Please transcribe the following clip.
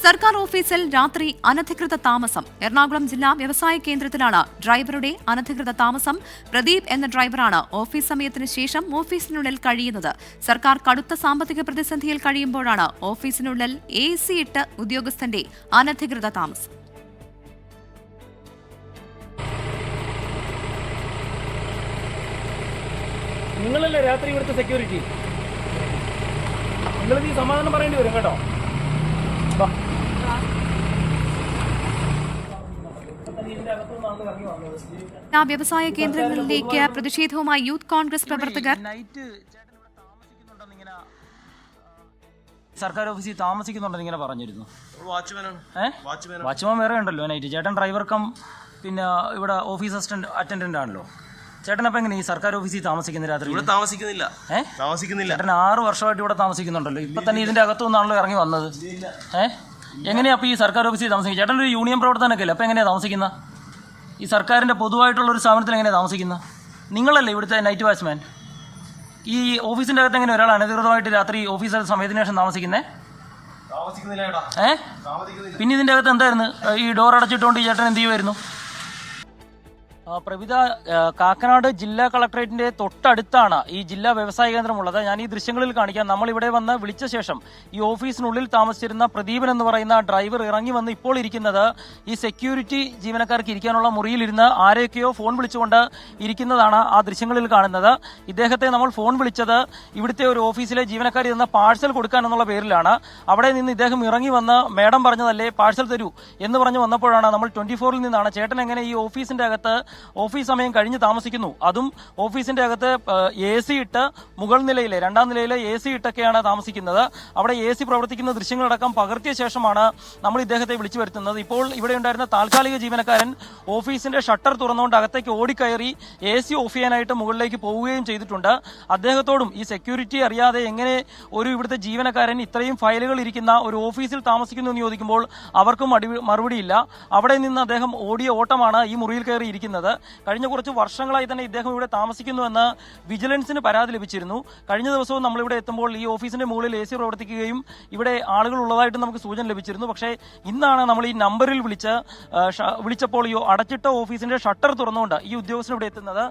സർക്കാർ ഓഫീസിൽ രാത്രി അനധികൃത താമസം. എറണാകുളം ജില്ലാ വ്യവസായ കേന്ദ്രത്തിലാണ് ഡ്രൈവറുടെ അനധികൃത താമസം. പ്രദീപ് എന്ന ഡ്രൈവറാണ് ഓഫീസ് സമയത്തിന് ശേഷം ഓഫീസിനുള്ളിൽ കഴിയുന്നത്. സർക്കാർ കടുത്ത സാമ്പത്തിക പ്രതിസന്ധിയിൽ കഴിയുമ്പോഴാണ് ഓഫീസിനുള്ളിൽ AC ഇട്ട് ഉദ്യോഗസ്ഥന്റെ അനധികൃത താമസം. നിങ്ങളല്ലേ രാത്രി ഇവിടുത്തെ സെക്യൂരിറ്റി? നിങ്ങളിത് ഈ സമാധാനം പറയേണ്ടി വരും കേട്ടോ. വ്യവസായ കേന്ദ്രങ്ങളിലേക്ക് പ്രതിഷേധവുമായി യൂത്ത് കോൺഗ്രസ് പ്രവർത്തകർ. സർക്കാർ ഓഫീസിൽ താമസിക്കുന്നുണ്ടെന്ന് ഇങ്ങനെ പറഞ്ഞിരുന്നു. വാച്ച്മാൻ വേറെ ഉണ്ടല്ലോ നൈറ്റ്. ചേട്ടൻ ഡ്രൈവർ കം പിന്നെ ഇവിടെ ഓഫീസ് അറ്റൻഡന്റ് ആണല്ലോ. ചേട്ടൻ അപ്പം എങ്ങനെ ഈ സർക്കാർ ഓഫീസിൽ താമസിക്കുന്ന രാത്രി? ഇവിടെ താമസിക്കുന്നില്ല. ചേട്ടൻ 6 വർഷമായിട്ട് ഇവിടെ താമസിക്കുന്നുണ്ടല്ലോ. ഇപ്പൊ തന്നെ ഇതിന്റെ അകത്തുനിന്നാണല്ലോ ഇറങ്ങി വന്നത്. എങ്ങനെയാ അപ്പൊ ഈ സർക്കാർ ഓഫീസിൽ താമസിക്കുന്നത്? ചേട്ടൻ ഒരു യൂണിയൻ പ്രവർത്തനമൊക്കെ അല്ലേ? അപ്പൊ എങ്ങനെയാ താമസിക്കുന്ന? ഈ സർക്കാരിന്റെ പൊതുവായിട്ടുള്ള ഒരു സ്ഥാപനത്തിൽ എങ്ങനെയാ താമസിക്കുന്ന? നിങ്ങളല്ലേ ഇവിടുത്തെ നൈറ്റ് വാച്ച്മാൻ? ഈ ഓഫീസിന്റെ അകത്ത് എങ്ങനെ ഒരാൾ അനധികൃതമായിട്ട് രാത്രി ഓഫീസ് സമയത്തിന് ശേഷം താമസിക്കുന്നേ? പിന്നെ ഇതിന്റെ അകത്ത് എന്തായിരുന്നു? ഈ ഡോർ അടച്ചിട്ടുകൊണ്ട് ഈ ചേട്ടൻ എന്ത് ചെയ്യുമായിരുന്നു? പ്രവിത, കാക്കനാട് ജില്ലാ കളക്ടറേറ്റിന്റെ തൊട്ടടുത്താണ് ഈ ജില്ലാ വ്യവസായ കേന്ദ്രമുള്ളത്. ഞാൻ ഈ ദൃശ്യങ്ങളിൽ കാണിക്കാം. നമ്മൾ ഇവിടെ വന്ന് വിളിച്ച ശേഷം ഈ ഓഫീസിനുള്ളിൽ താമസിച്ചിരുന്ന പ്രദീപൻ എന്ന് പറയുന്ന ഡ്രൈവർ ഇറങ്ങി വന്ന് ഇപ്പോൾ ഇരിക്കുന്നത് ഈ സെക്യൂരിറ്റി ജീവനക്കാർക്ക് ഇരിക്കാനുള്ള മുറിയിലിരുന്ന് ആരെയൊക്കെയോ ഫോൺ വിളിച്ചുകൊണ്ട് ഇരിക്കുന്നതാണ് ആ ദൃശ്യങ്ങളിൽ കാണുന്നത്. ഇദ്ദേഹത്തെ നമ്മൾ ഫോൺ വിളിച്ചത് ഇവിടുത്തെ ഒരു ഓഫീസിലെ ജീവനക്കാർ ഇരുന്ന പാഴ്സൽ കൊടുക്കാൻ എന്നുള്ള പേരിലാണ്. അവിടെ നിന്ന് ഇദ്ദേഹം ഇറങ്ങി വന്ന് മേഡം പറഞ്ഞതല്ലേ പാഴ്സൽ തരൂ എന്ന് പറഞ്ഞു വന്നപ്പോഴാണ് നമ്മൾ 24-ൽ നിന്നാണ് ചേട്ടൻ എങ്ങനെ ഈ ഓഫീസിന്റെ അകത്ത് ഓഫീസ് സമയം കഴിഞ്ഞ് താമസിക്കുന്നു, അതും ഓഫീസിന്റെ അകത്ത് AC ഇട്ട് മുകൾ നിലയിലെ 2ാം നിലയിലെ AC ഇട്ടൊക്കെയാണ് താമസിക്കുന്നത്. അവിടെ AC പ്രവർത്തിക്കുന്ന ദൃശ്യങ്ങളടക്കം പകർത്തിയ ശേഷമാണ് നമ്മൾ ഇദ്ദേഹത്തെ വിളിച്ചു വരുത്തുന്നത്. ഇപ്പോൾ ഇവിടെ ഉണ്ടായിരുന്ന താൽക്കാലിക ജീവനക്കാരൻ ഓഫീസിന്റെ ഷട്ടർ തുറന്നുകൊണ്ട് അകത്തേക്ക് ഓടിക്കയറി AC ഓഫ് ചെയ്യാനായിട്ട് മുകളിലേക്ക് പോവുകയും ചെയ്തിട്ടുണ്ട്. അദ്ദേഹത്തോടും ഈ സെക്യൂരിറ്റി അറിയാതെ എങ്ങനെ ഒരു ഇവിടുത്തെ ജീവനക്കാരൻ ഇത്രയും ഫയലുകൾ ഇരിക്കുന്ന ഒരു ഓഫീസിൽ താമസിക്കുന്നു എന്ന് ചോദിക്കുമ്പോൾ അവർക്കും മറുപടിയില്ല. അവിടെ നിന്ന് അദ്ദേഹം ഓടിയ ഓട്ടമാണ് ഈ മുറിയിൽ കയറി ഇരിക്കുന്നത്. കഴിഞ്ഞ കുറച്ച് വർഷങ്ങളായി തന്നെ ഇദ്ദേഹം ഇവിടെ താമസിക്കുന്നുവെന്ന് വിജിലൻസിന് പരാതി ലഭിച്ചിരുന്നു. കഴിഞ്ഞ ദിവസവും നമ്മളിവിടെ എത്തുമ്പോൾ ഈ ഓഫീസിന്റെ മുകളിൽ AC പ്രവർത്തിക്കുകയും ഇവിടെ ആളുകൾ ഉള്ളതായിട്ട് നമുക്ക് സൂചന ലഭിച്ചിരുന്നു. പക്ഷേ ഇന്നാണ് നമ്മൾ ഈ നമ്പറിൽ വിളിച്ചപ്പോൾ ഈ അടച്ചിട്ട ഓഫീസിന്റെ ഷട്ടർ തുറന്നുകൊണ്ട് ഈ ഉദ്യോഗസ്ഥൻ ഇവിടെ എത്തുന്നത്.